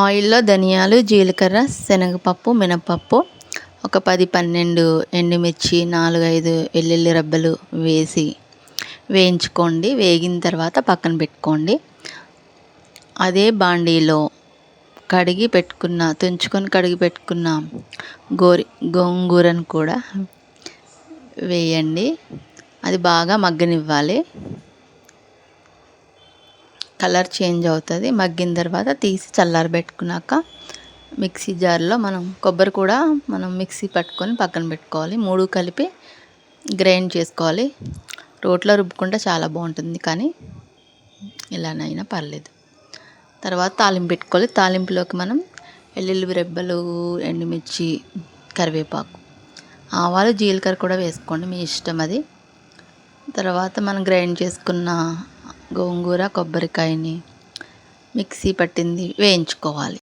ఆయిల్లో ధనియాలు, జీలకర్ర, శనగపప్పు, మినపప్పు, ఒక 10-12 ఎండుమిర్చి, 4-5 వెల్లుల్లి రెబ్బలు వేసి వేయించుకోండి. వేగిన తర్వాత పక్కన పెట్టుకోండి. అదే బాండీలో తుంచుకొని కడిగి పెట్టుకున్న గోంగూరను కూడా వేయండి. అది బాగా మగ్గనివ్వాలి. కలర్ చేంజ్ అవుతుంది. మగ్గిన తర్వాత తీసి చల్లారబెట్టుకున్నాక మిక్సీ జార్లో కొబ్బరి కూడా మిక్సీ పట్టుకొని పక్కన పెట్టుకోవాలి. 3 కలిపి గ్రైండ్ చేసుకోవాలి. రోట్లో రుబ్బుకుంటే చాలా బాగుంటుంది, కానీ ఇలానైనా పర్లేదు. తర్వాత తాలింపు పెట్టుకోవాలి. తాలింపులోకి వెల్లుల్లి రెబ్బలు, ఎండుమిర్చి, కరివేపాకు, ఆవాలు, జీలకర్ర కూడా వేసుకోండి, మీ ఇష్టం అది. తర్వాత గ్రైండ్ చేసుకున్న గోంగూర, కొబ్బరికాయని మిక్సీ పట్టింది వేయించుకోవాలి.